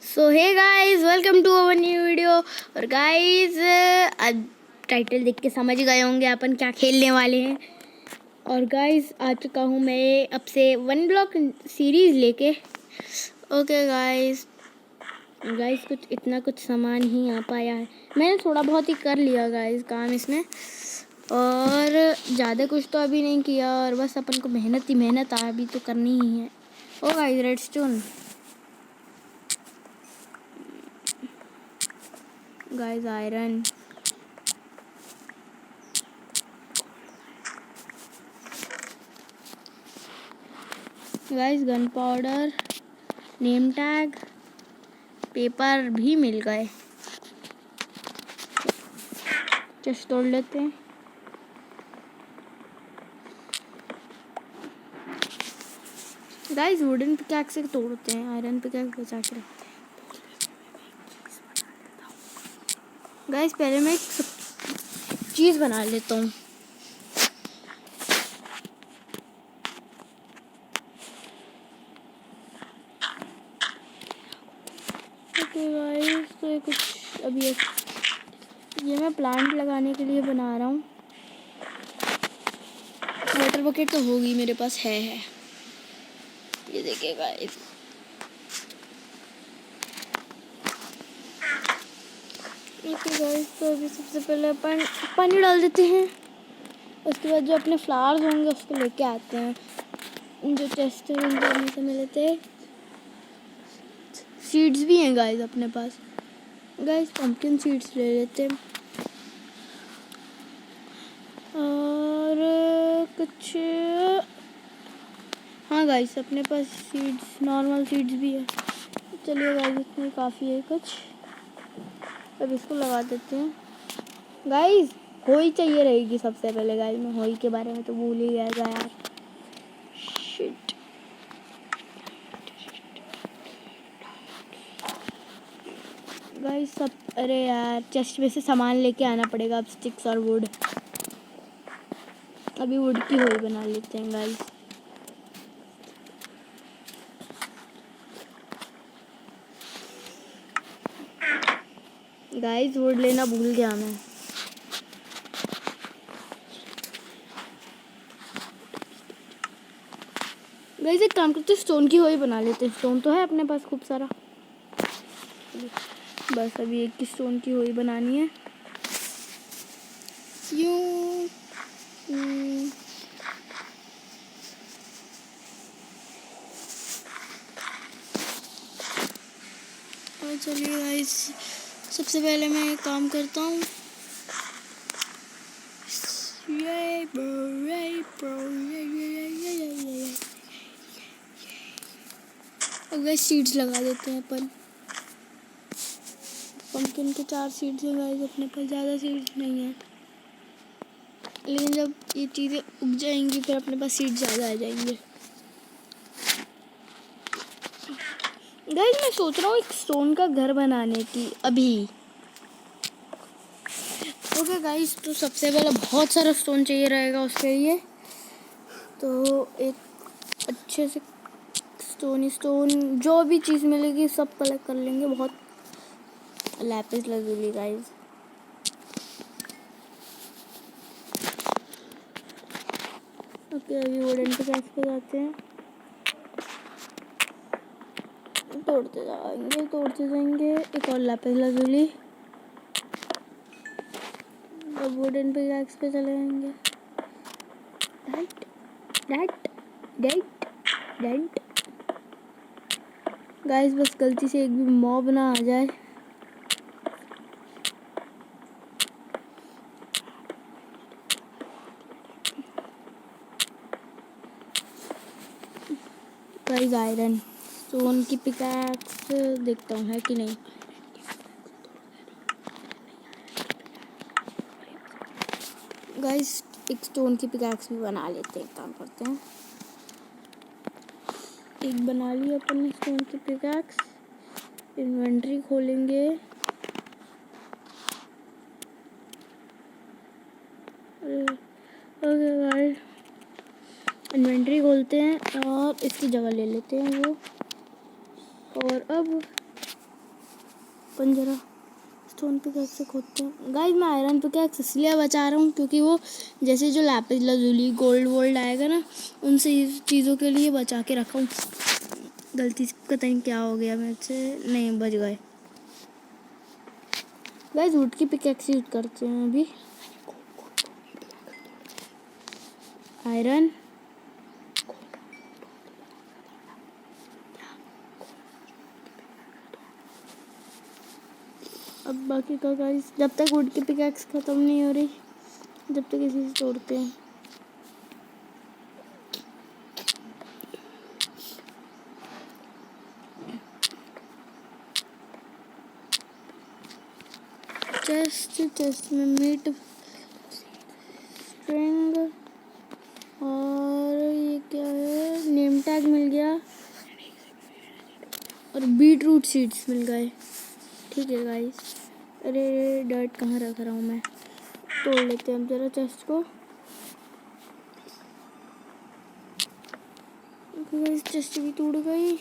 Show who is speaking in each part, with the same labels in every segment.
Speaker 1: So hey guys, welcome to our new video. और guys, आज title देख के समझ गए होंगे अपन क्या खेलने वाले हैं। और गाइस, आ चुका हूँ मैं अब से वन ब्लॉक सीरीज़ लेके। ओके गाइस, कुछ इतना कुछ सामान ही आ पाया है। मैंने थोड़ा बहुत ही कर लिया गाइस काम इसमें, और ज़्यादा कुछ तो अभी नहीं किया। और बस अपन को मेहनत ही मेहनत अभी तो करनी ही है। Oh guys, redstone guys, iron guys, gunpowder, name tag, paper भी मिल गए। चेस्ट तोड़ लेते हैं। गाइस, वुडन पिकैक्स से तोड़ते हैं, आयरन पिकैक्स बचा के रखते हैं। गाइस, पहले मैं एक चीज़ बना लेता हूँ। ओके गाइस, तो ये कुछ अभी ये मैं प्लांट लगाने के लिए बना रहा हूँ। वाटर बकेट तो होगी मेरे पास, है ये देखिए गाइस। ओके गाइस, तो अभी सबसे पहले अपन पानी डाल देते हैं। उसके बाद जो अपने फ्लावर्स होंगे उसको लेके आते हैं। जो चेस्ट है से मिलते हैं। सीड्स भी हैं गाइस अपने पास। गाइस, पंपकिन सीड्स ले लेते हैं। और कुछ, हाँ गाइस, अपने पास सीड्स, नॉर्मल सीड्स भी है। चलिए गाइस, इतनी काफ़ी है कुछ। अब इसको लगा देते हैं। गाइस, होई चाहिए रहेगी सबसे पहले। गाइस, मैं होई के बारे में तो भूल ही गया था यार। शिट। गाइस सब, अरे यार, चेस्ट में से सामान लेके आना पड़ेगा अब। स्टिक्स और वुड, अभी वुड की होई बना लेते हैं गाइस। गाइस, वुड लेना भूल गया मैं। गाइस, एक काम करते हैं, स्टोन की होई बना लेते हैं। स्टोन तो है अपने पास खूब सारा। बस अभी एक की स्टोन की होई बनानी है। यूं और चलिए गाइस, सबसे पहले मैं एक काम करता हूँ। अब गाइस, सीड्स लगा देते हैं अपन। पंपकिन के 4 सीड्स हैं गाइस अपने पास, ज़्यादा सीड्स नहीं है। लेकिन जब ये चीज़ें उग जाएंगी फिर अपने पास सीड्स ज़्यादा आ जाएंगे। गाइस, मैं सोच रहा हूँ एक स्टोन का घर बनाने की अभी। ओके गाइस, तो सबसे पहले बहुत सारा स्टोन चाहिए रहेगा उसके लिए। तो एक अच्छे से स्टोन जो भी चीज़ मिलेगी सब कलेक्ट कर लेंगे। बहुत लैपिस लगेगी गाइस। ओके, अभी वुडन पे कैसे पे जाते हैं। तोड़ते जाएंगे। एक और लैपिस लगेगी। अब वुडन पे कैसे पे चले जाएंगे। डेंट गाइस, बस गलती से एक भी मॉब ना आ जाए। गाइस, आयरन स्टोन की पिकैक्स देखता हूँ है कि नहीं। गाइस, एक स्टोन की पिकैक्स भी बना लेते हैं। काम करते हैं, एक बना ली अपन ने स्टोन की पिकैक्स। इन्वेंटरी खोलेंगे। ओके गाइस, इन्वेंटरी खोलते हैं और इसकी जगह ले लेते हैं वो। और अब अपन जरा स्टोन पिकैक्स से खोदते हैं। गाइस मैं आयरन पिकैक्स इसलिए बचा रहा हूँ क्योंकि वो जैसे जो लैपिस लाजुली गोल्ड वोल्ड आएगा ना, उनसे चीज़ों के लिए बचा के रखा हूँ। गलती से पता नहीं क्या हो गया मेरे से, नहीं बच गए। गाइस वुड की पिकैक्स यूज करते हैं अभी। आयरन अब बाकी का गाइस, जब तक वुड की पिकैक्स ख़त्म नहीं हो रही जब तक इसी से तोड़ते हैं। चेस्ट में मीट स्ट्रिंग और ये क्या है, नेम टैग मिल गया और बीट रूट सीड्स मिल गए। ठीक है गाइस। अरे डर्ट कहाँ रख रहा हूँ मैं, तोड़ लेते हैं हम जरा चेस्ट को। गाइस चेस्ट भी टूट गई।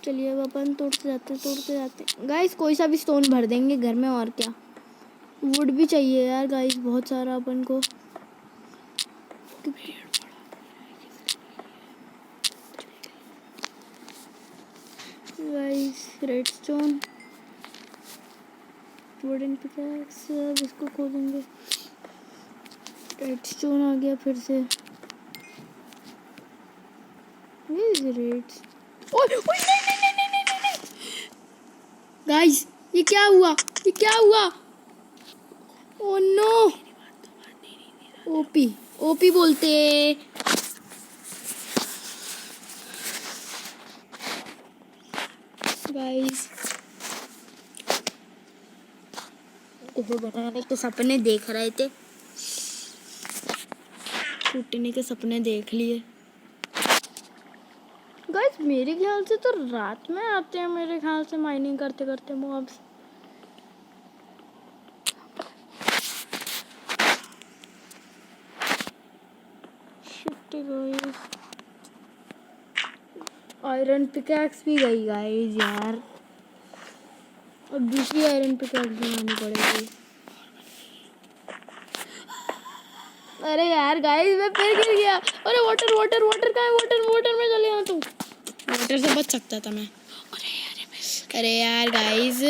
Speaker 1: चलिए अब अपन तोड़ते जाते गाइस। कोई सा भी स्टोन भर देंगे घर में, और क्या। वुड भी चाहिए यार गाइस बहुत सारा अपन को। गाइस रेडस्टोन, वुडन पिकैक्स, अब इसको खोदेंगे। रेडस्टोन आ गया फिर से। गाइस ये क्या हुआ, ये क्या हुआ? ओह नो, ओपी ओपी बोलते। गाइस ओहो बनाने के सपने देख रहे थे, टूटने के सपने देख लिए। गाइस मेरे ख्याल से तो रात में आते हैं, मेरे ख्याल से माइनिंग करते करते मॉब्स। आयरन पिकैक्स भी गई गाइस यार, अब दूसरी आयरन पिकैक्स बनानी पड़ेगी। अरे यार गाइस मैं फिर गिर गया। अरे वाटर वाटर वाटर का है, वाटर वाटर में चले यहाँ। तू वाटर से बच सकता था मैं। अरे यार गाइस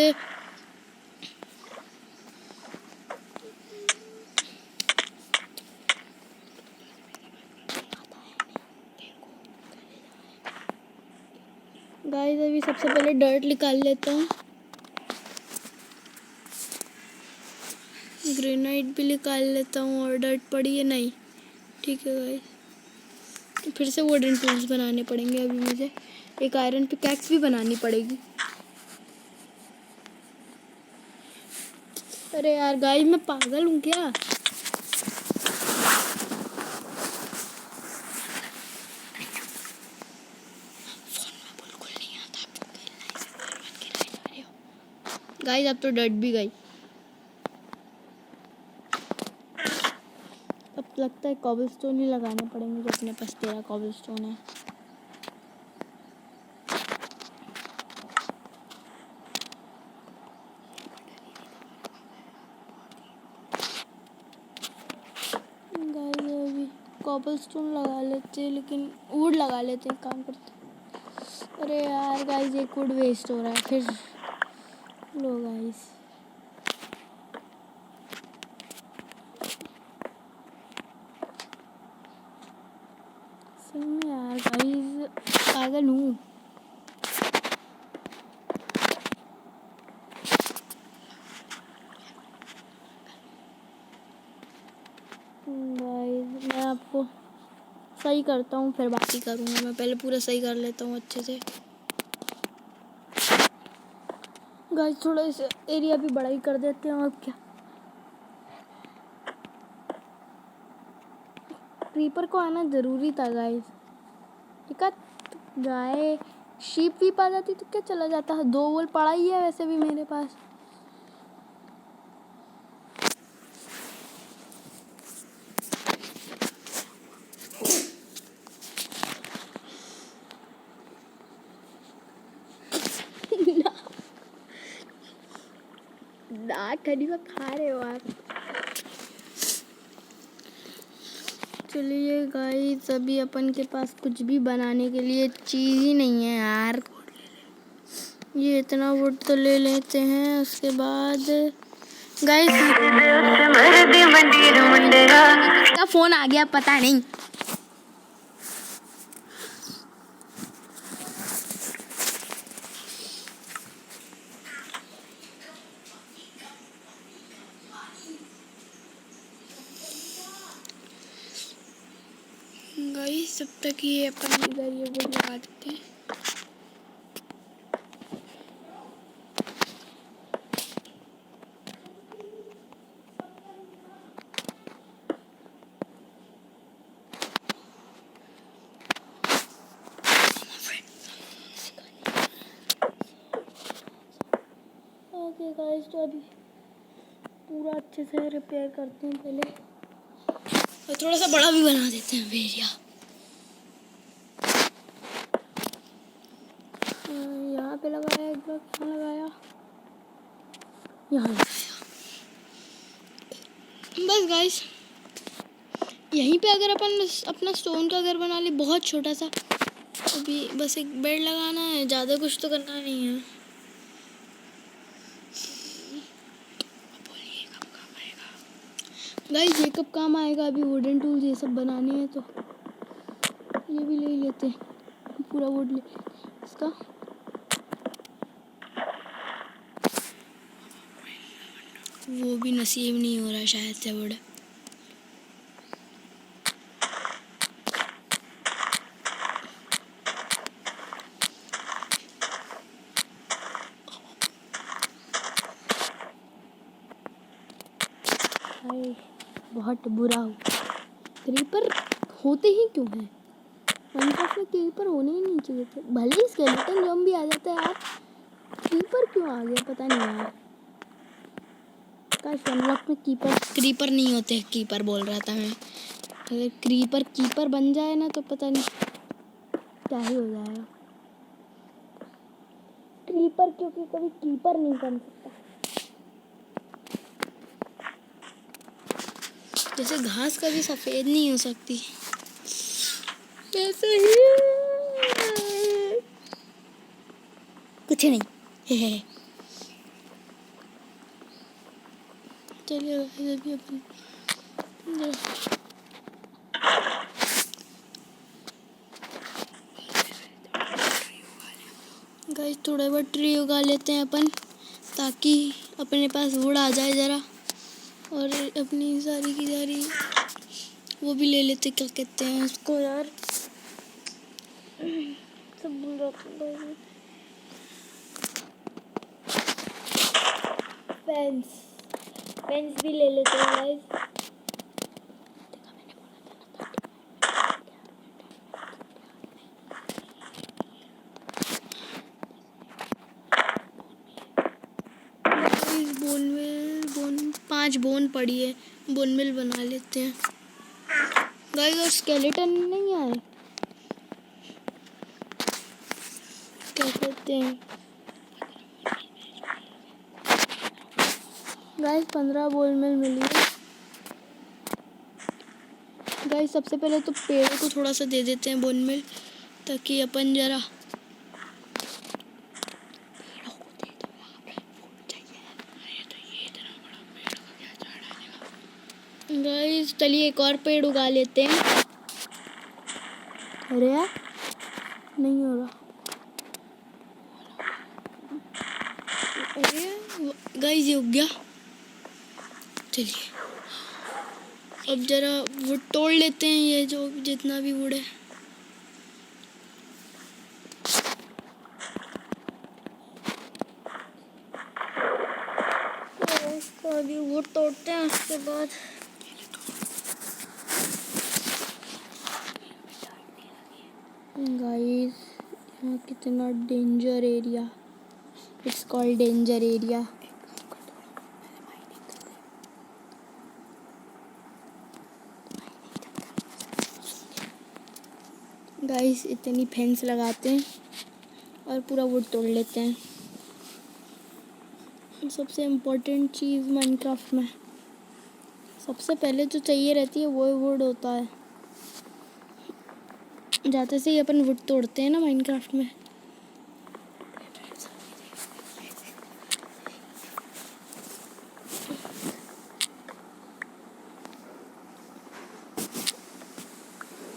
Speaker 1: अभी सबसे पहले डर्ट निकाल लेता हूँ, ग्रेनाइट भी निकाल लेता हूँ। और डर्ट पड़ी है नहीं, ठीक है गाइस। फिर से वुडन टूल्स बनाने पड़ेंगे। अभी मुझे एक आयरन पिकैक्स भी बनानी पड़ेगी। अरे यार गाइस मैं पागल हूँ क्या? गाइस अब तो डर्ट भी गई। अब लगता है कॉबलस्टोन ही लगाने पड़ेंगे, जो अपने पास 13 कॉबलस्टोन है। गाइस अभी कॉबलस्टोन लगा लेते हैं, लेकिन वुड लगा लेते हैं, काम करते। अरे यार गाइस एक वुड वेस्ट हो रहा है फिर। लो गाइस सही में यार गाइस पागल हूँ। गाइस मैं आपको सही करता हूँ फिर बाकी करूँगा। मैं पहले पूरा सही कर लेता हूँ अच्छे से। गाइस थोड़ा इस एरिया भी बड़ा ही कर देते हैं। अब क्या, क्रीपर को आना ज़रूरी था गाइस। ठीक है गाय शीप वीप आ जाती तो क्या चला जाता है। 2 वोल पड़ा ही है वैसे भी मेरे पास। दाग खरीदा खा रहे हो आप। चलिए गाइस, अभी अपन के पास कुछ भी बनाने के लिए चीज़ ही नहीं है यार। ये इतना वुड तो ले लेते हैं, उसके बाद गाइस किसका फोन आ गया पता नहीं। गाइस जब तक ये अपन इधर ये वुड लगा देते हैं। ओके गाइस, तो अभी पूरा अच्छे से रिपेयर करते हैं पहले, और थोड़ा सा बड़ा भी बना देते हैं एरिया। यहाँ पे लगाया एक ब्लॉक, यहाँ लगाया, यहाँ लगाया। बस गाइस, यहीं पे अगर अपन अपना स्टोन का घर बना ले, बहुत छोटा सा, अभी बस एक बेड लगाना है, ज़्यादा कुछ तो करना नहीं है। गाइस ये कब काम आएगा? अभी वुडन टूल्स ये सब बनाने हैं, तो ये भी ले लेते हैं, पूरा वुड ले इसका। वो भी नसीब नहीं हो रहा शायद से वुड। बहुत बुरा हो। क्रीपर होते ही क्यों हैं? माइनक्राफ्ट में क्रीपर होने ही नहीं चाहिए थे। भले ही स्केलेटन ज़ॉम्बी आ जाता है यार, क्रीपर क्यों आ गया पता नहीं यार। काश अनलॉक में क्रीपर नहीं होते। कीपर बोल रहा था मैं। अगर क्रीपर कीपर बन जाए ना तो पता नहीं क्या ही हो जाएगा। क्रीपर क्योंकि कभी कीपर नहीं बन सकता। जैसे घास कभी सफेद नहीं हो सकती, ऐसे ही कुछ नहीं। चलिए अभी अपन गाइस थोड़ा बहुत ट्री उगा लेते हैं अपन, ताकि अपने पास वुड आ जाए ज़रा। और अपनी सारी की सारी वो भी ले लेते, क्या कहते हैं उसको यार, सब भूल रहा हूँ। फेंस भी ले लेते हैं गाइस। बोन 5 बोन पड़ी है, बोन मिल बना लेते हैं गाइस। और स्केलेटन नहीं आए, क्या कहते हैं गाइस, 15 बोन मिल मिली है गाइस। सबसे पहले तो पेड़ को थोड़ा सा दे देते हैं बोन मिल, ताकि अपन जरा गाइस। चलिए एक और पेड़ उगा लेते हैं। अरे यार नहीं हो रहा। अरे गाइस ये उग गया। चलिए अब जरा वुड तोड़ लेते हैं, ये जो जितना भी वुड है। तो अभी वुड तोड़ते हैं, उसके बाद गाइस यहाँ कितना danger area, it's called danger area. Guys इतनी फेंस लगाते हैं और पूरा वुड तोड़ लेते हैं। सबसे इम्पोर्टेंट चीज़ माइनक्राफ्ट में सबसे पहले जो चाहिए रहती है वो वुड होता है। जाते से ही अपन वुड तोड़ते हैं ना माइनक्राफ्ट में।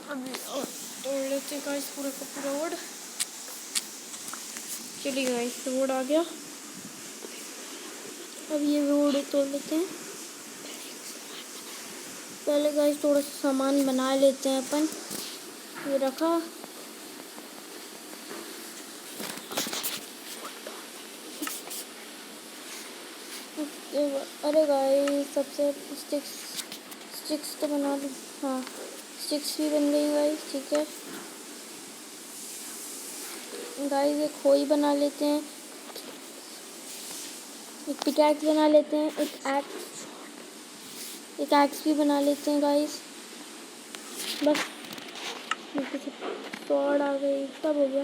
Speaker 1: अभी तोड़ लेते हैं गाइस पूरा का पूरा वुड। चलिए गाइस वुड आ गया। अब ये वुड तोड़ लेते हैं। पहले गाइस थोड़ा सा सामान बना लेते हैं अपन। ये रखा। अरे गाइस सबसे स्टिक्स तो बना ली। हाँ स्टिक्स भी बन गई गाइस। ठीक है गाइस एक खोई बना लेते हैं, एक पिकैक्स बना लेते हैं, एक एक्स भी बना लेते हैं गाइस। बस स्वॉर्ड आ गई, सब हो गया।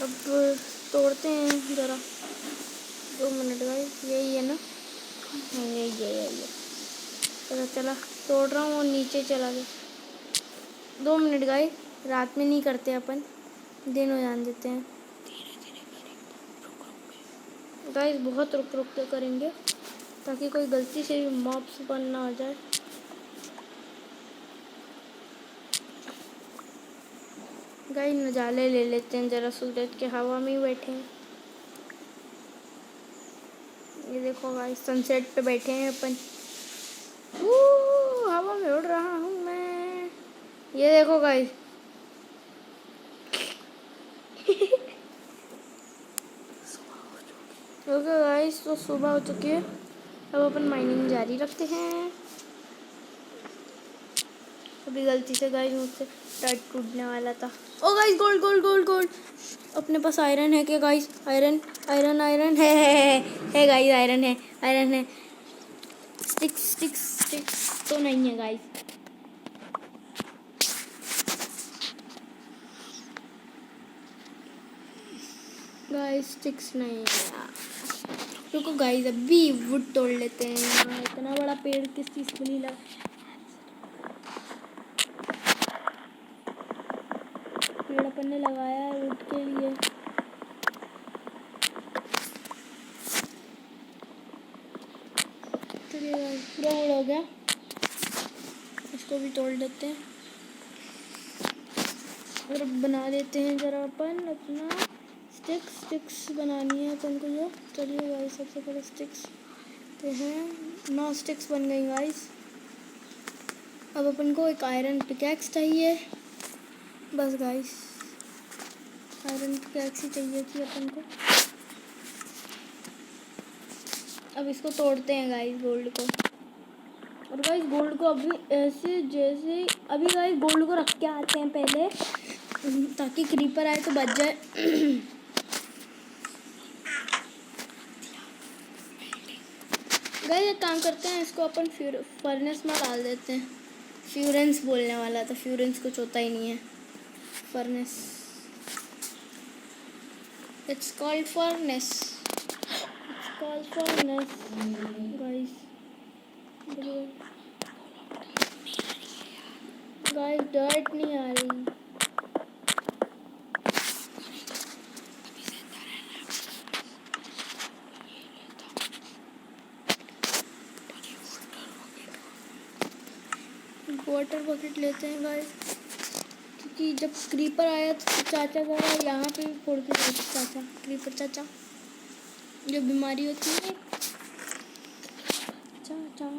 Speaker 1: अब तोड़ते हैं ज़रा 2 मिनट गाइस। यही है ना? हाँ यही है। चला तोड़ रहा हूँ और नीचे चला गया। 2 मिनट गाइस, रात में नहीं करते अपन, दिन हो जाने देते हैं गाइस। बहुत रुक रुक के करेंगे ताकि कोई गलती से भी मॉब स्पॉन ना हो जाए। गाइस नज़ारे ले लेते हैं ज़रा, सूरज के हवा में ही बैठे हैं। ये देखो गाइस सनसेट पे बैठे हैं अपन। हवा में उड़ रहा हूँ मैं। ये देखो गाइस ओके गाइस तो सुबह हो चुकी है। अब अपन माइनिंग जारी रखते हैं। अभी गलती से गाइस मुझसे टर्ट टूटने वाला था। Oh guys gold gold gold gold. अपने पास आयरन है क्या गाइस? आयरन आयरन आयरन है गाइस। आयरन है। स्टिक्स तो नहीं है गाइस। स्टिक्स नहीं है। रुको गाइस अभी वुड तोड़ लेते हैं। यहाँ इतना बड़ा पेड़ किस चीज़ के लिए लगा? पेड़ अपन ने लगाया है वुड के लिए। चलिए गाइस पूरा वुड हो गया, इसको भी तोड़ लेते हैं और बना देते हैं ज़रा अपन अपना स्टिक्स बनानी है अपन को जो। चलिए गाइस सबसे पहले स्टिक्स तो हैं 9 स्टिक्स बन गई गाइस। अब अपन को एक आयरन पिकैक्स चाहिए बस गाइस। आयरन पिकैक्स ही चाहिए थी अपन को। अब इसको तोड़ते हैं गाइस गोल्ड को। और गाइस गोल्ड को अभी ऐसे जैसे अभी गाइस गोल्ड को रख के आते हैं पहले ताकि क्रीपर आए तो बच जाए। गाइस एक काम करते हैं, इसको अपन फर्नेस में डाल देते हैं। फ्यूरेंस बोलने वाला था, फ्यूरेंस कुछ होता ही नहीं है। Furnace, it's called furnace guys dirt नहीं आ रही। वाटर बकेट लेते हैं गाइस, क्योंकि जब क्रीपर आया तो चाचा जरा यहाँ पे भी फोड़ के गए थे। चाचा क्रीपर चाचा जो बीमारी होती है चाचा।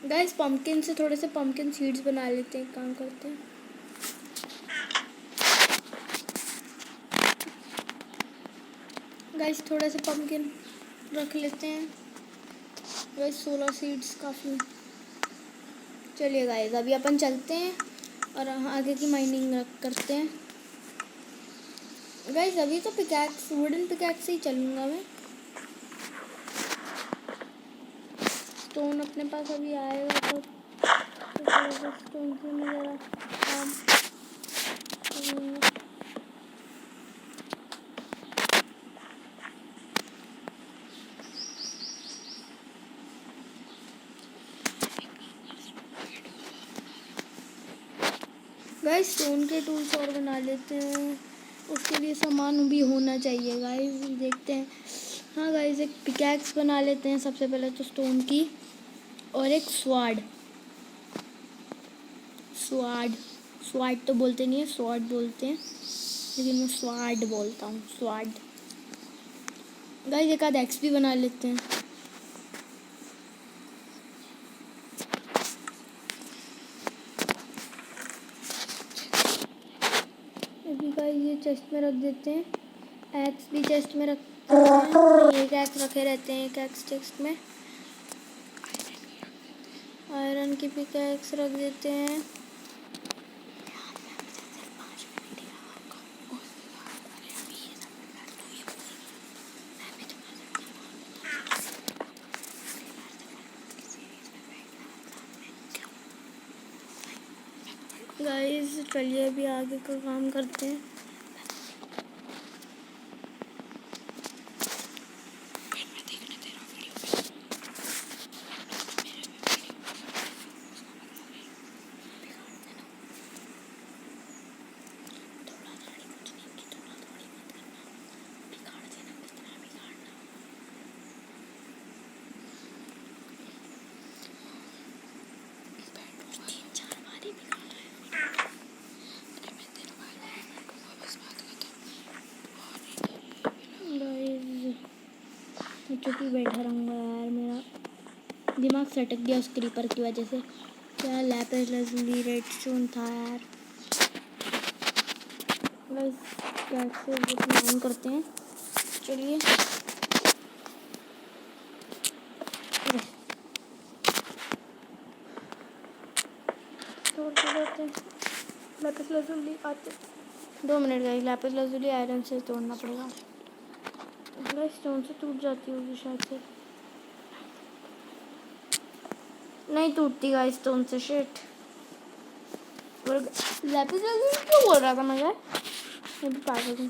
Speaker 1: गाइस पम्पकिन से थोड़े से पम्पकिन सीड्स बना लेते हैं। काम करते हैं गाइस, थोड़ा सा पम्पकिन रख लेते हैं गाइस। 16 सीड्स काफ़ी। चलिए गाइस अभी अपन चलते हैं और आगे की माइनिंग करते हैं गाइस। अभी तो पिकैक्स वुडन पिकैक्स से ही चलूँगा मैं। स्टोन अपने पास अभी आएगा तो स्टोन से मैं ज़रा काम गाइस स्टोन के टूल्स और बना लेते हैं, उसके लिए सामान भी होना चाहिए गाइस, देखते हैं। हाँ गाइस, एक पिकैक्स बना लेते हैं सबसे पहले तो स्टोन की, और एक स्वाड। स्वाड तो बोलते नहीं है, स्वॉर्ड बोलते हैं, लेकिन मैं स्वाड बोलता हूँ, स्वाड। गाइस एक आध एक्स भी बना लेते हैं। अभी गाइस ये चेस्ट में रख देते हैं, एक्स भी चेस्ट में रखते हैं, एक एक्स रखे रहते हैं, एक एक्स चेस्ट में। आयरन की पिकैक्स रख देते हैं। गाइस चलिए अभी आगे का काम करते हैं। चुप ही बैठा रहूँगा यार, मेरा दिमाग सटक गया उस क्रीपर की वजह से। क्या लैपिस lazuli रेडस्टोन था यार। बस कैसे ऑन करते हैं, चलिए। लैपिस lazuli आते 2 minute guys, Lapis lazuli iron से तोड़ना पड़ेगा। स्टोन से टूट जाती होगी शायद से, नहीं टूटती गाइस स्टोन से, शिट। लैपिस lazuli क्यों बोल रहा था मैं यार, मैं भी पागल हूँ।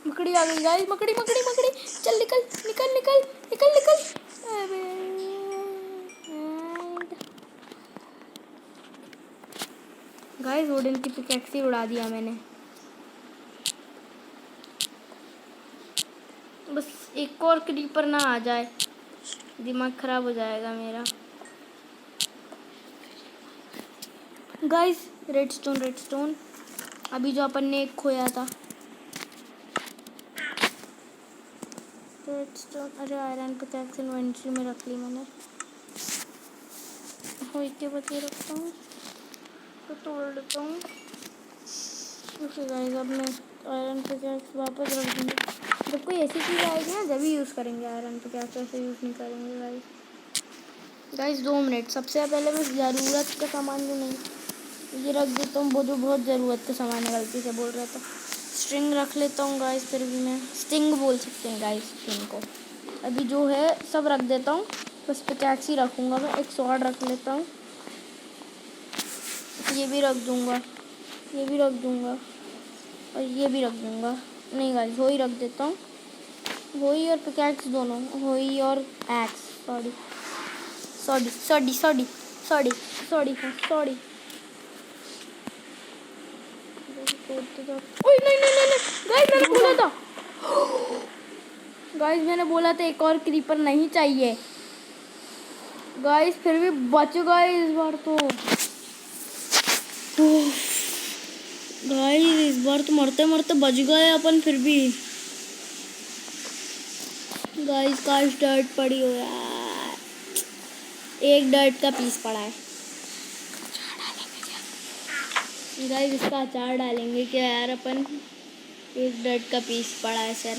Speaker 1: मकड़ी आ गई गाइस, मकड़ी मकड़ी मकड़ी, चल निकल निकल निकल निकल निकल। गाइस वुडन की पिकैक्स ही उड़ा दिया मैंने। बस एक और क्रीपर ना आ जाए, दिमाग खराब हो जाएगा मेरा। गाइस रेडस्टोन अभी जो अपन ने एक खोया था, रेडस्टोन। अरे आयरन पिकैक्स इन्वेंट्री में रख ली मैंने, हो के बचे रखता हूँ तो तोड़ लेता हूँ। ओके गाइस, अब मैं आयरन पिकैक्स वापस रख दूँगी। जब कोई ऐसी चीज़ आएगी ना, जब ही यूज़ करेंगे आयरन पिकैक्स, ऐसे यूज़ नहीं करेंगे गाइस। 2 मिनट, सबसे पहले मैं ज़रूरत का सामान जो नहीं, ये रख देता हूँ, वो जो बहुत ज़रूरत का सामान है, गलती से बोल रहा था। स्ट्रिंग रख लेता हूँ गाइस, फिर भी मैं स्टिंग बोल सकते हैं गाइस स्ट्रिंग को। अभी जो है सब रख देता हूँ, बस पिकैक्स ही रखूँगा मैं। एक स्वॉर्ड रख लेता हूँ, ये भी रख दूँगा, ये भी रख दूँगा, और ये भी रख दूँगा। नहीं गाइस, वही रख देता हूँ, वही और पिकैक्स दोनों, वही और एक्स। सॉरी। ओए नहीं गाइस, मैंने बोला था गाइस, मैंने बोला था एक और क्रीपर नहीं चाहिए गाइस, फिर भी बच गए इस बार तो। गाइस इस बार तो मरते मरते बच गए अपन, फिर भी। गाइस काश डर्ट पड़ी हो यार, एक डर्ट का पीस पड़ा है गाइस, इसका अचार डालेंगे क्या यार अपन, एक डर्ट का पीस पड़ा है सर।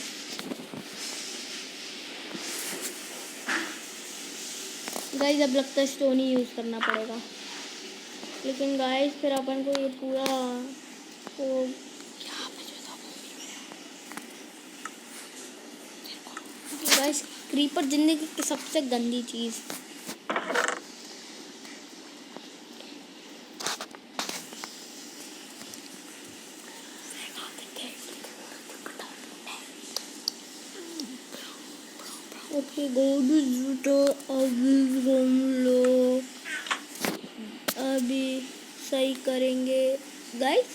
Speaker 1: गाइस अब लगता है स्टोन ही यूज़ करना पड़ेगा, लेकिन गाइस फिर अपन को ये पूरा तो गाइस, क्रीपर जिंदगी की सबसे गंदी चीज़। ये गोडू जूतो अभी घूम लो, अभी सही करेंगे गाइस।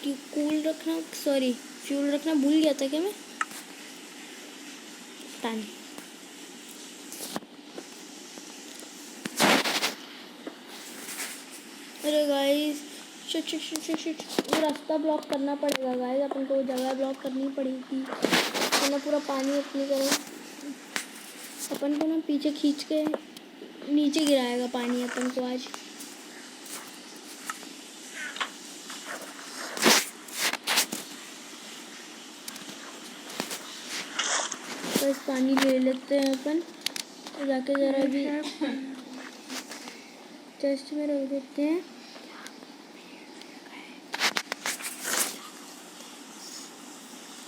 Speaker 1: कि कूल रखना, सॉरी फ्यूल रखना भूल गया था क्या मैं, पता नहीं। अरे guys shit shit shit shit shit, वो रास्ता ब्लॉक करना पड़ेगा गाइस, अपन को वो जगह ब्लॉक करनी पड़ेगी, तो ना पूरा पानी अपनी तरफ अपन को ना पीछे खींच के नीचे गिराएगा पानी अपन को आज। तो इस पानी ले लेते हैं अपन, जाके ज़रा भी चेस्ट में रख देते हैं।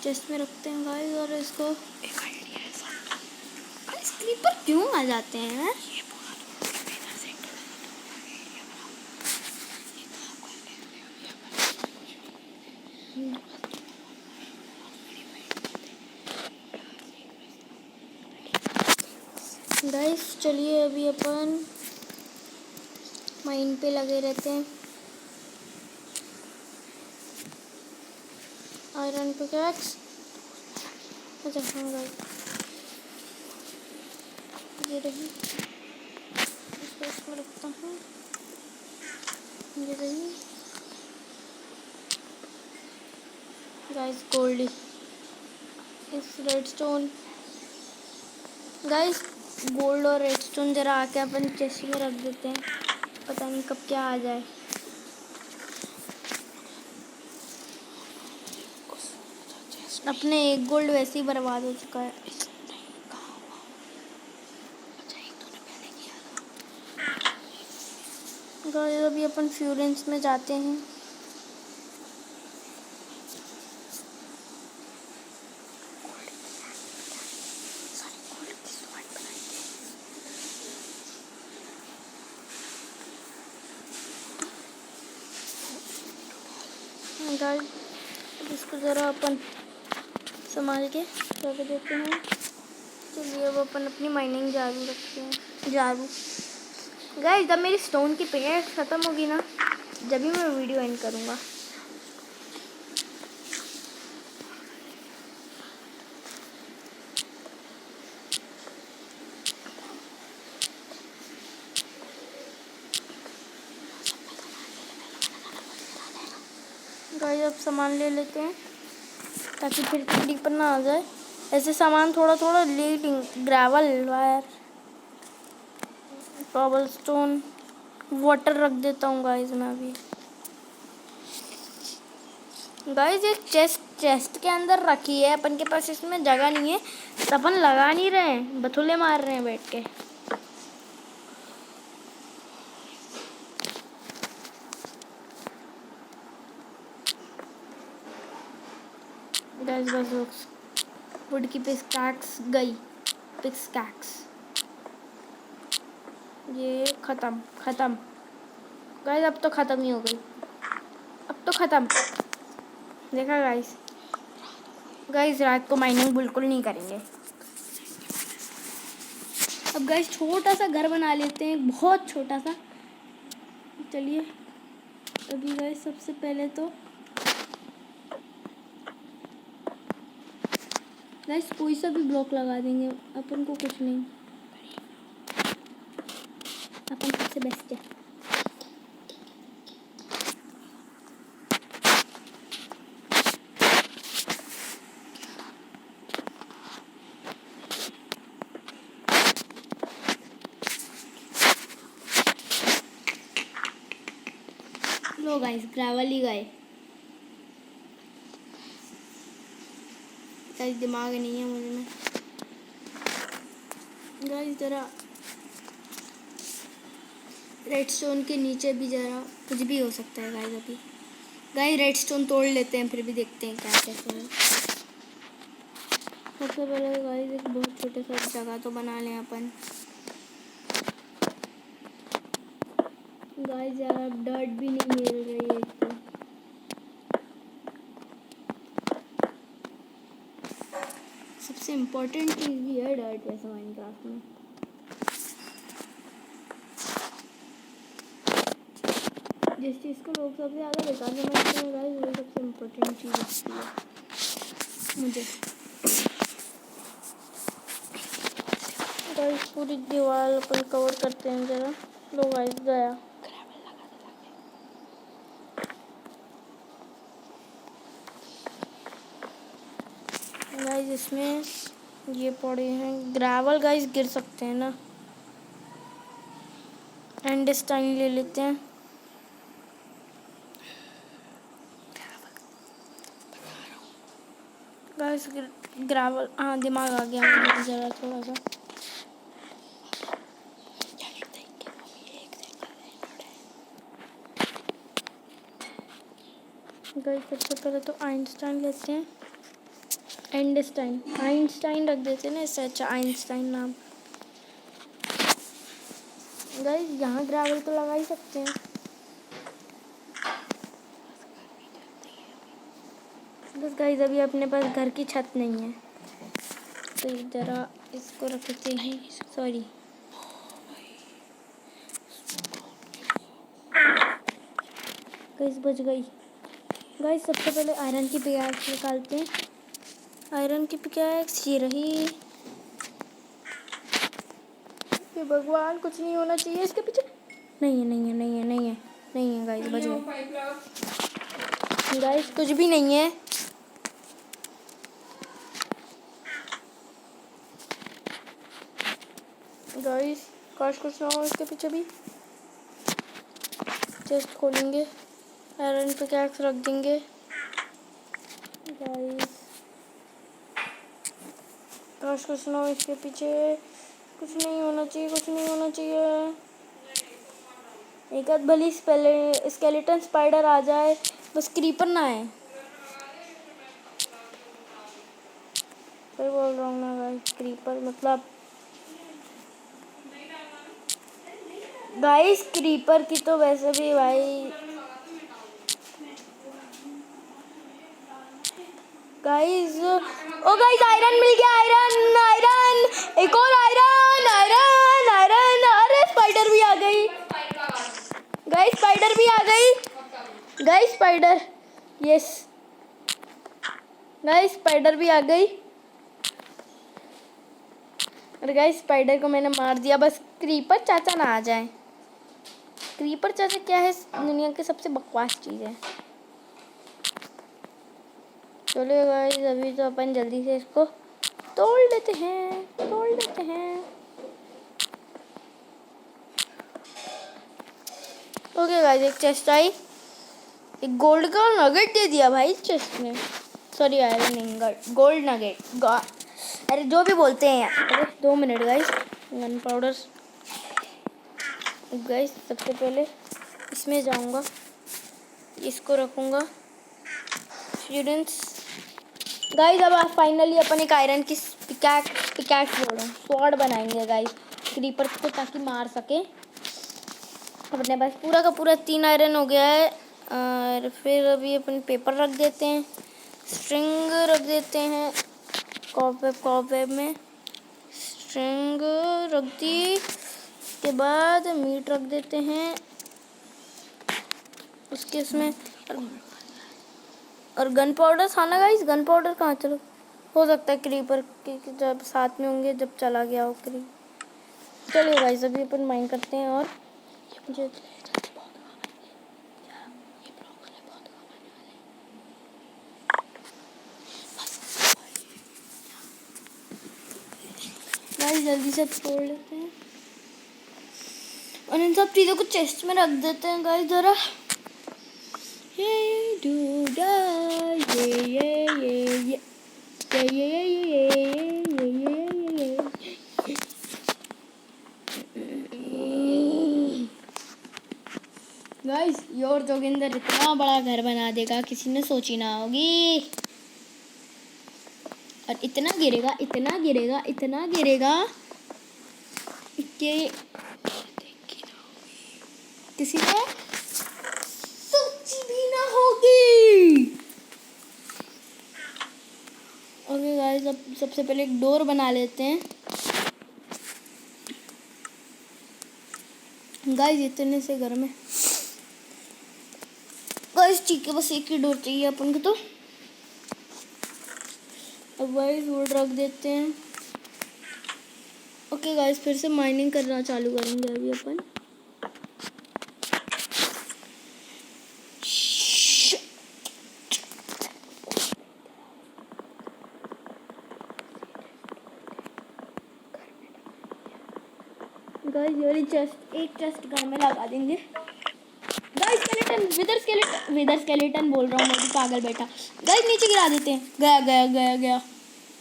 Speaker 1: चेस्ट में रखते हैं गाइस, और इसको एक आइडिया है सर, इस क्रीपर क्यों आ जाते हैं? गाइस चलिए अभी अपन माइन पे लगे रहते हैं। आयरन पिकैक्स, अच्छा हाँ गाइस ये रही, इसको इसमें रखता हूँ, ये रही गाइस गोल्डी, इस रेडस्टोन गाइस, गोल्ड और रेडस्टोन जरा आके अपन चेस्ट में रख देते हैं, पता नहीं कब क्या आ जाए। अपने एक गोल्ड वैसे ही बर्बाद हो चुका है। गाइस अभी अपन फ्यूरेंस में जाते हैं। गाइस इसको ज़रा अपन संभाल के रख देते हैं। चलिए अब अपन अपनी माइनिंग जारू रखते हैं। जारू गाइस जब मेरी स्टोन की पिकैक्स ख़त्म होगी ना, जब भी मैं वीडियो एंड करूँगा। गाइस अब सामान ले लेते हैं ताकि फिर क्रीपर ना आ जाए। ऐसे सामान थोड़ा थोड़ा ले लेंगे, gravel, wire, cobble stone, water रख देता हूँ गाइस मैं अभी। गाइस एक चेस्ट के अंदर रखी है अपन के पास, इसमें जगह नहीं है तो अपन लगा नहीं रहे हैं, बथुले मार रहे हैं बैठ के। गाइस बस वुड की पिकैक्स गई, पिकैक्स ये खत्म गाइस, अब तो ख़त्म ही हो गई, अब तो ख़त्म। देखा गाइस रात को माइनिंग बिल्कुल नहीं करेंगे। अब गाइस छोटा सा घर बना लेते हैं, बहुत छोटा सा। चलिए अभी गाइस सबसे पहले तो गाइस कोई सा भी ब्लॉक लगा देंगे, अपन को कुछ नहीं, अपन सबसे बेस्ट है। लो गाइस ग्रेवल ही गए गाइस, दिमाग नहीं है मुझे में गाइस। ज़रा रेडस्टोन के नीचे भी ज़रा कुछ भी हो सकता है गाइस। अभी गाइस रेडस्टोन तोड़ लेते हैं, फिर भी देखते हैं क्या कैसे है। सबसे पहले गाइस एक बहुत छोटे सा जगह तो बना लें अपन। गाइस यार अब डर्ट भी नहीं मिल रही है एक तो। सबसे सबसे इम्पोर्टेंट चीज़ भी है डर्ट वैसे माइनक्राफ्ट में। जिस चीज़ को लोग सबसे ज़्यादा बेकार समझते हैं गाइस, वो सबसे इम्पोर्टेंट चीज़ लगती है मुझे। गाइस पूरी दीवार अपन कवर करते हैं ज़रा। लो गाइस गया। गाइस इसमें ये पड़े हैं ग्रेवल। गाइस गिर सकते हैं ना। एंडस्टाइन ले लेते हैं। गाइस ग्रेवल, हाँ दिमाग आ गया मुझे ज़रा थोड़ा सा। गाइस सबसे पहले तो आइंस्टाइन लेते हैं। एंडस्टाइन, आइंस्टाइन रख देते हैं ना, इससे अच्छा आइंस्टाइन नाम। गाइस यहाँ ग्रेवल तो लगा ही सकते हैं। बस गाइस अभी अपने पास घर की छत नहीं है, तो ज़रा इसको रखते हैं। सॉरी गाइस बच गई। गाइस सबसे पहले आयरन की पिकैक्स निकालते हैं। आयरन की पिकैक्स ये रही। ये भगवान कुछ नहीं होना चाहिए इसके पीछे। नहीं है नहीं है नहीं है नहीं है नहीं है गाइस बच गए। गाइस कुछ भी नहीं है। गाइस काश कुछ ना हो इसके पीछे भी। चेस्ट खोलेंगे, आयरन पिकैक्स रख देंगे। गाइस काश कुछ ना हो इसके पीछे। कुछ नहीं होना चाहिए, कुछ नहीं होना चाहिए। एक आध भली स्केलेटन स्पाइडर आ जाए, बस क्रीपर ना है। फिर बोल रहा हूँ ना गाइस, क्रीपर मतलब गाइस क्रीपर की तो वैसे भी भाई। गाइस ओ गाइस आयरन मिल गया। आयरन आयरन एक और आयरन आयरन आयरन। अरे स्पाइडर भी आ गई। गाइस स्पाइडर भी आ गई। Guys spider, yes guys spider भी आ गई। और गाइस स्पाइडर को मैंने मार दिया। बस क्रीपर चाचा ना आ जाए। क्रीपर चाचा क्या है, दुनिया की सबसे बकवास चीज़ है। चलो गाइस अभी तो अपन जल्दी से इसको तोड़ लेते हैं, तोड़ लेते हैं। ओके गाइस एक चेस्ट आई। एक गोल्ड का नगेट दे दिया भाई चेस्ट में। सॉरी आयरन नहीं, गोल्ड नगेट। अरे जो भी बोलते हैं यार। अरे 2 minute guys. Gun powder. Guys सबसे पहले इसमें जाऊंगा, इसको रखूंगा। स्टूडेंट्स गाइस अब फाइनली अपन एक आयरन की पिकैक्स स्वॉर्ड बनाएंगे गाइस क्रीपर को, ताकि मार सके। अपने पास पूरा का पूरा 3 आयरन हो गया है। और फिर अभी अपन पेपर रख देते हैं, स्ट्रिंग रख देते हैं। कॉपवेब में स्ट्रिंग रख दी। उसके बाद मीट रख देते हैं उसके इसमें। और गन पाउडर खाना गाइस। गन पाउडर कहाँ, चलो हो सकता है क्रीपर के जब साथ में होंगे, जब चला गया हो क्रीपर। चलिए गाइस अभी अपन माइन करते हैं। और मुझे गाइस जल्दी से तोड़ लेते हैं और इन सब चीज़ों को चेस्ट में रख देते हैं गाइस ज़रा। ये डूडा ये गाइस योर जोगिंदर इतना बड़ा घर बना देगा किसी ने सोची ना होगी। और इतना गिरेगा इतना गिरेगा इतना गिरेगा कि किसी ने सोची भी ना होगी। ओके गाइस अब सबसे पहले एक डोर बना लेते हैं गाइस। इतने से घर में गाइस ठीक है, बस एक ही डोर चाहिए अपन को। तो अब गाइस वुड रख देते हैं। ओके गाइस, फिर से माइनिंग करना चालू करेंगे अभी अपन। गाइस ये वाली चेस्ट, एक चेस्ट घर में लगा देंगे। गाइस विदर स्केलेटन बोल रहा हूँ मैं भी, पागल बेटा। गाइस नीचे गिरा देते हैं। गया गया गया गया,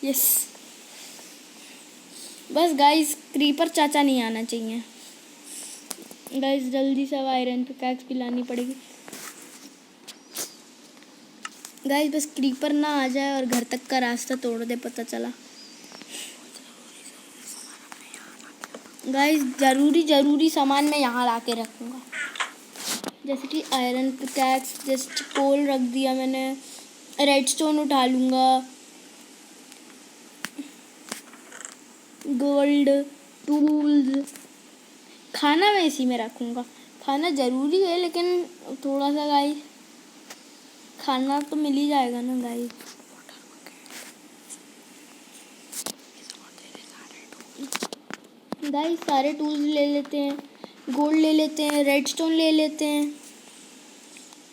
Speaker 1: यस। बस गाइस क्रीपर चाचा नहीं आना चाहिए। गाइस जल्दी से आयरन पिकैक्स भी लानी पड़ेगी गाइस, बस क्रीपर ना आ जाए और घर तक का रास्ता तोड़ दे, पता चला। गाइस जरूरी सामान मैं यहाँ ला के रखूँगा, जैसे कि आयरन पिकैक्स, जस्ट कोल रख दिया मैंने, रेडस्टोन उठा लूँगा, गोल्ड, टूल्स। खाना मैं इसी में रखूँगा। खाना ज़रूरी है लेकिन थोड़ा सा गाइस, खाना तो मिल ही जाएगा ना गाइस। गाइस सारे टूल्स ले लेते हैं, गोल्ड ले लेते हैं, रेडस्टोन ले लेते हैं।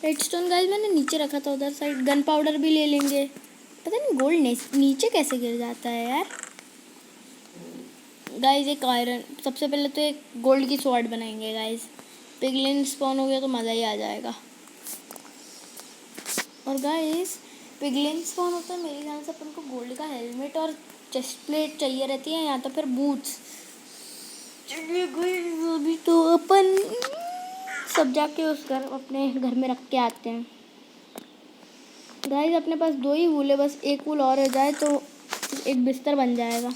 Speaker 1: रेडस्टोन गाइस मैंने नीचे रखा था उधर साइड। गन पाउडर भी ले लेंगे। पता नहीं गोल्ड नीचे कैसे गिर जाता है यार। गाइस एक आयरन, सबसे पहले तो एक गोल्ड की स्वॉर्ड बनाएंगे गाइस। पिगलिन स्पॉन हो गया तो मज़ा ही आ जाएगा। और गाइस पिगलिन स्पॉन होता है, मेरे ख्याल से अपन को गोल्ड का हेलमेट और चेस्ट प्लेट चाहिए रहती है, या तो फिर बूट्स। चलिए गाइस अभी तो अपन सब जाके उस अपने घर में रख के आते हैं। गाइस अपने पास 2 ही वूल है, बस एक वूल और हो जाए तो एक बिस्तर बन जाएगा।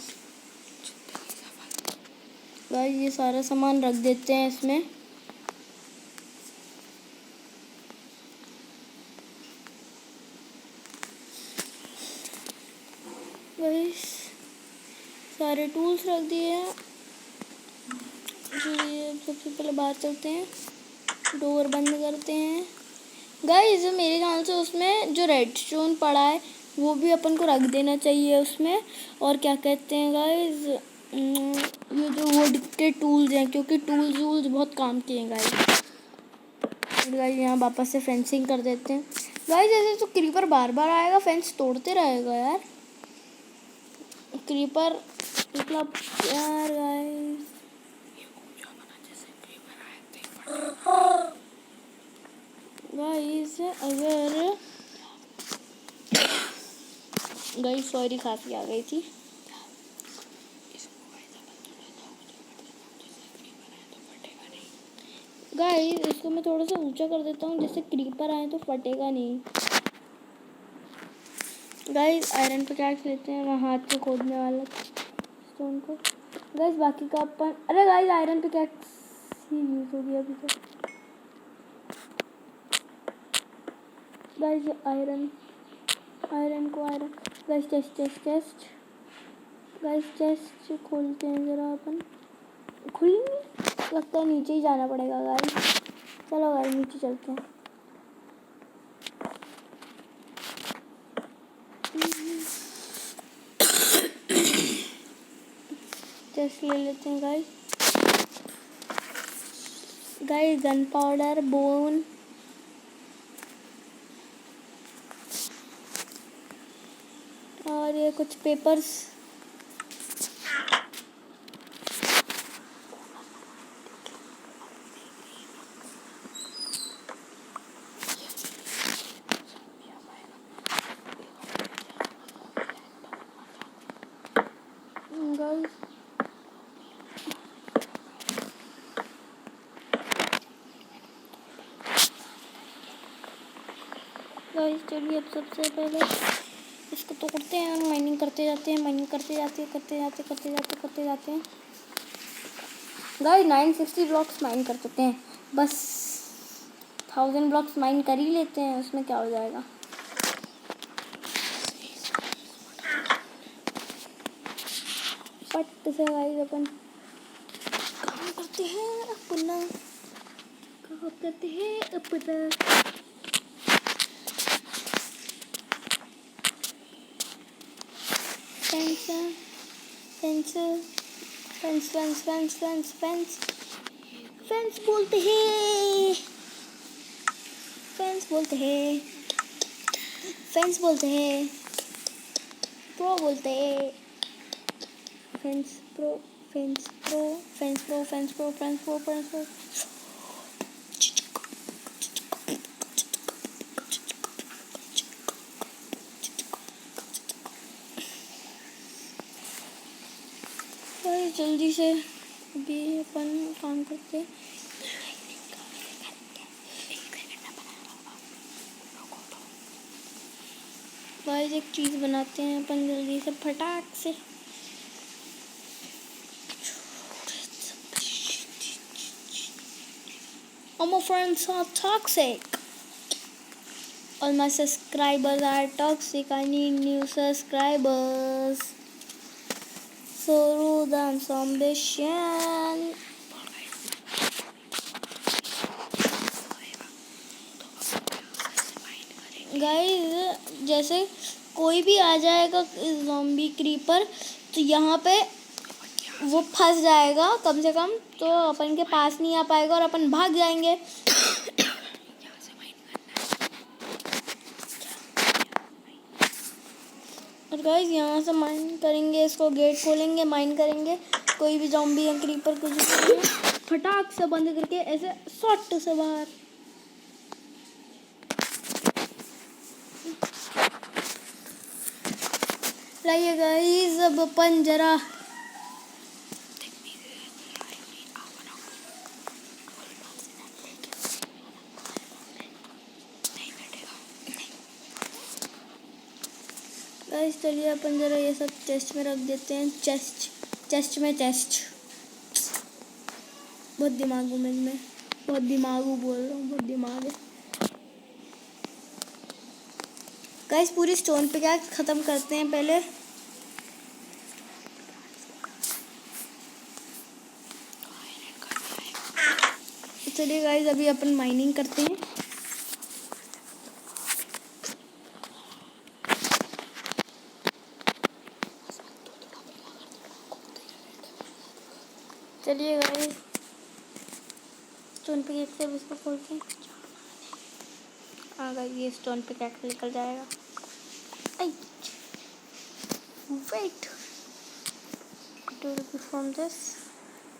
Speaker 1: गाइस ये सारा सामान रख देते हैं इसमें। गाइस सारे टूल्स रख दिए हैं। चलिए सबसे पहले बाहर चलते हैं, डोर बंद करते हैं। गाइस मेरे ख्याल से उसमें जो रेडस्टोन पड़ा है वो भी अपन को रख देना चाहिए उसमें। और क्या कहते हैं गाइस, ये जो वुड के टूल्स हैं, क्योंकि टूल्स बहुत काम के हैं गाइस। गाइस यहाँ वापस से फेंसिंग कर देते हैं। गाइस ऐसे तो क्रीपर बार बार आएगा, फेंस तोड़ते रहेगा यार क्रीपर, मतलब यार गाइस। गाइस अगर गाइस सॉरी खांसी आ गई थी। गाइस इसको मैं थोड़ा सा ऊंचा कर देता हूँ, जिससे क्रीपर आए तो फटेगा नहीं। गाइस आयरन पिकैक्स लेते हैं, वहाँ हाथ से खोदने वाला स्टोन को। गाइस बाकी का अपन, अरे गाइस आयरन पिकैक्स ही यूज हो गया अभी तो। Guys iron guys chest guys chest खोलते हैं ज़रा अपन। खुल नहीं लगता है, नीचे ही जाना पड़ेगा गाइस। चलो गाइस नीचे चलते हैं। चेस्ट ले लेते हैं गाइस गन पाउडर, बोन, और ये कुछ पेपर्स। गाइस चलिए अब सबसे पहले इसको तोड़ते हैं और माइनिंग करते जाते हैं। गाइस 960 ब्लॉक्स माइन कर चुके हैं, बस 1000 ब्लॉक्स माइन कर ही लेते हैं, उसमें क्या हो जाएगा। फट से गाइस अपन काम करते हैं अपना, काम करते हैं अपना। Fence fence fence fence fence fence fence fence बोलते हैं, फेंस बोलते हैं, फेंस बोलते हैं, प्रो बोलते हैं, fence pro, fence pro, fence pro, fence pro, fence pro, fence pro. जल्दी से अभी अपन काम करते हैं। गाइस एक चीज़ बनाते हैं अपन जल्दी से फटाक से। All my friends are toxic. All my subscribers are toxic. I need new subscribers. So rude and so ambition. Guys जैसे कोई भी आ जाएगा ज़ॉम्बी क्रीपर तो यहाँ पे वो फंस जाएगा कम से कम, तो अपन के पास नहीं आ पाएगा और अपन भाग जाएंगे। और गाइस यहाँ से माइन करेंगे, इसको गेट खोलेंगे, माइन करेंगे, कोई भी ज़ॉम्बी या क्रीपर कुछ भी फटाक से बंद करके ऐसे शॉट से बाहर। लाइए गाइस अब अपन जरा गाइस चलिए अपन जरा ये सब चेस्ट में रख देते हैं। चेस्ट में बहुत दिमाग हूँ मैं, बहुत दिमागू बोल रहा हूँ, बहुत दिमाग है। गाइस पूरी स्टोन पे क्या ख़त्म करते हैं पहले। चलिए गाइस अभी अपन माइनिंग करते हैं। चलिए गाइस स्टोन पे से इसको खोलते हैं। हाँ गाइस ये स्टोन पे क्या निकल जाएगा। Wait to from this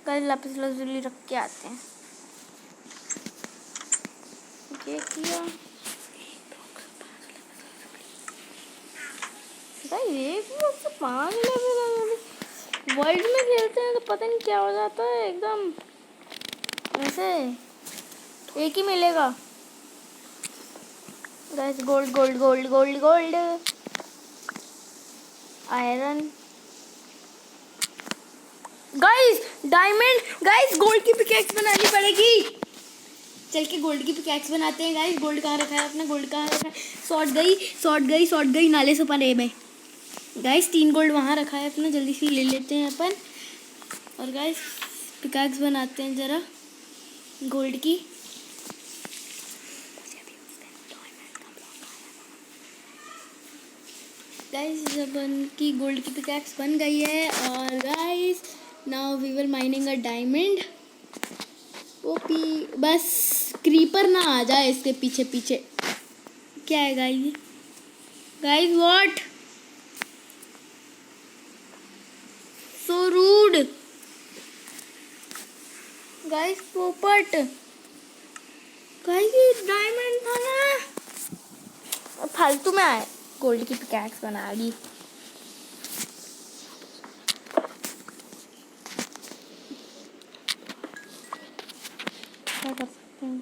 Speaker 1: guys lapis lazuli रख के आते हैं। ये किया गाइस ये 5 लेवल वर्ल्ड में खेलते हैं तो पता नहीं क्या हो जाता है, एकदम ऐसे एक ही मिलेगा। Guys gold gold gold gold gold iron guys diamond. Guys gold की पिकैक्स बनानी पड़ेगी। चल के गोल्ड की पिकैक्स बनाते हैं। गाइस गोल्ड कहाँ रखा है अपना, गोल्ड कहाँ रखा है। शॉर्ट गई नाले से परे में। गाइस 3 गोल्ड वहाँ रखा है अपना, जल्दी से ले लेते हैं अपन। और गाइस पिकैक्स बनाते हैं जरा गोल्ड की। गाइस जब की गोल्ड की पिकैक्स बन गई है और guys now we will mining a diamond. OP बस क्रीपर ना आ जाए इसके पीछे पीछे। क्या है guys, guys what so rude guys. पोपट गाइस डायमंड था ना, फालतू में आए गोल्ड की पिकैक्स बना ली। क्या कर सकते हैं,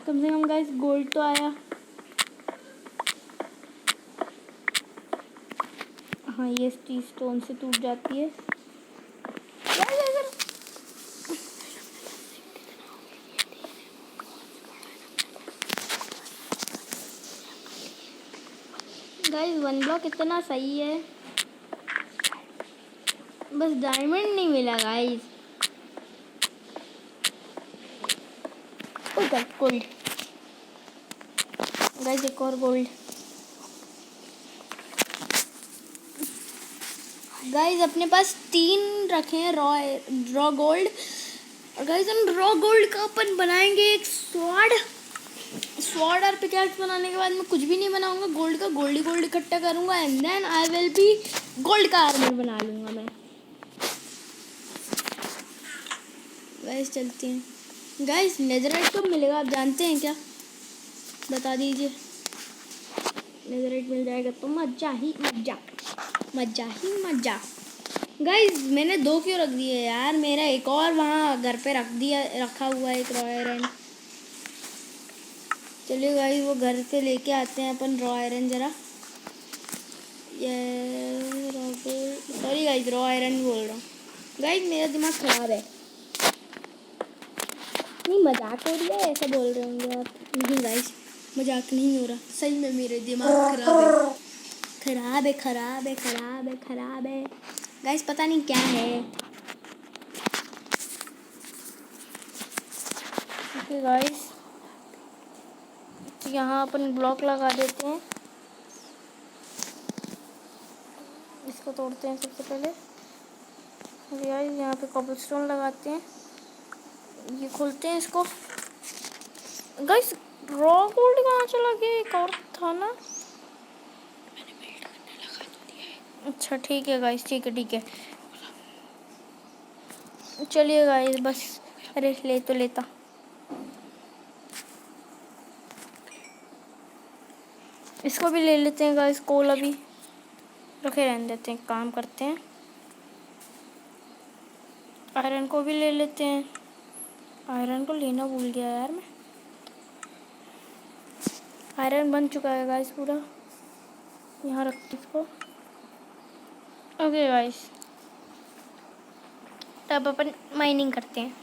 Speaker 1: कम से कम गाइस गोल्ड तो आया। हाँ ये स्टोन से टूट जाती है। गाइस 1 ब्लॉक इतना सही है, बस डायमंड नहीं मिला गाइस। गोल्ड गाइस, एक और गोल्ड। गाइस अपने पास 3 रखे हैं रॉ गोल्ड। और गाइस हम रॉ गोल्ड का अपन बनाएंगे एक स्वॉर्ड और पिकैक्स। बनाने के बाद मैं कुछ भी नहीं बनाऊंगा गोल्ड का, गोल्ड इकट्ठा करूंगा and then I will be gold का आर्मर बना लूंगा मैं। गाइस चलते हैं। गाइस नेदरराइट कब मिलेगा आप जानते हैं क्या? बता दीजिए। नेदरराइट मिल जाएगा तो मजा ही मजा। गाइस मैंने 2 क्यों रख दिए यार? मेरा एक और वहाँ घर पे रखा हुआ है एक रॉ आयरन। चलिए गाइस वो घर पे लेके आते हैं अपन रॉ आयरन जरा। ये सॉरी गाइस, रॉ आयरन बोल रहा हूँ। गाइस मेरा दिमाग खराब है। नहीं मजाक हो रही है ऐसा बोल रहे होंगे आप। नहीं गाइस मजाक नहीं हो रहा, सही में मेरे दिमाग खराब है। गाइस पता नहीं क्या है। ओके गाइस तो यहाँ अपन ब्लॉक लगा देते हैं। इसको तोड़ते हैं सबसे पहले। गाइस यहाँ पे कॉबलस्टोन लगाते हैं। ये खोलते हैं इसको। गाइस रॉ गोल्ड कहाँ चला गया? एक और था ना। अच्छा ठीक है गाइस, ठीक है। चलिए गाइस बस, अरे ले तो लेता। इसको भी ले लेते हैं गाइस। कोल अभी रखे रहने देते हैं, काम करते हैं। आयरन को भी ले लेते हैं। आयरन को लेना भूल गया यार मैं। आयरन बन चुका है गाइस पूरा। यहाँ रखते इसको। ओके गाइस तब अपन माइनिंग करते हैं।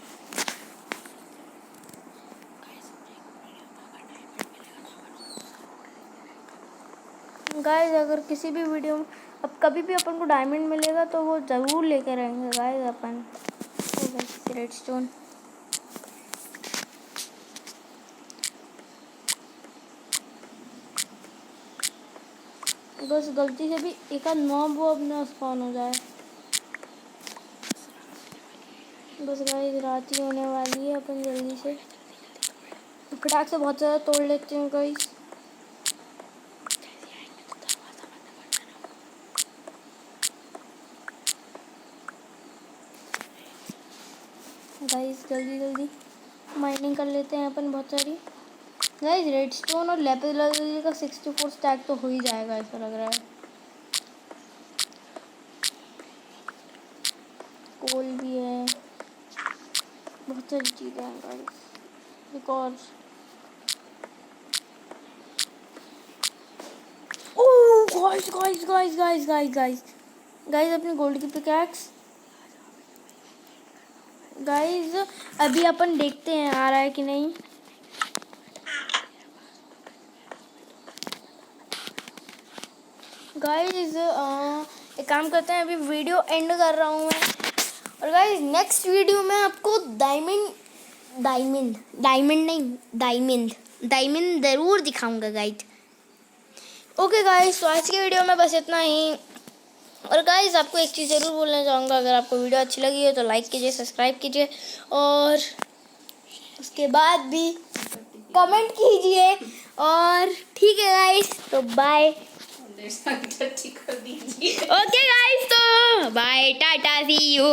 Speaker 1: गाइस अगर किसी भी वीडियो में अब कभी भी अपन को डायमंड मिलेगा तो वो ज़रूर लेकर आएंगे गाइस अपन। रेडस्टोन बस गलती से भी एक आध मॉब वो अपना स्पॉन हो जाए। बस गाइस रात ही होने वाली है, अपन जल्दी से फटाक से बहुत ज़्यादा तोड़ लेते हैं गाइस। गाइस जल्दी माइनिंग कर लेते हैं अपन बहुत सारी। गाइस रेडस्टोन और लैपिस लाज़ुली का 64 स्टैक तो हो ही जाएगा ऐसा लग रहा है। कोल भी है, बहुत सारी चीज़ें हैं गाइस। एक और गाइस अपनी गोल्ड की पिकैक्स। गाइस अभी अपन देखते हैं आ रहा है कि नहीं। गाइस एक काम करते हैं, अभी वीडियो एंड कर रहा हूँ मैं। और गाइस नेक्स्ट वीडियो में आपको डायमंड ज़रूर दिखाऊंगा गाइस। ओके गाइस तो आज की वीडियो में बस इतना ही। और गाइस आपको एक चीज़ ज़रूर बोलना चाहूँगा, अगर आपको वीडियो अच्छी लगी हो तो लाइक कीजिए, सब्सक्राइब कीजिए और उसके बाद भी कमेंट कीजिए। और ठीक है गाइस तो बाय। ओके गाइस तो बाय, टाटा, सी यू।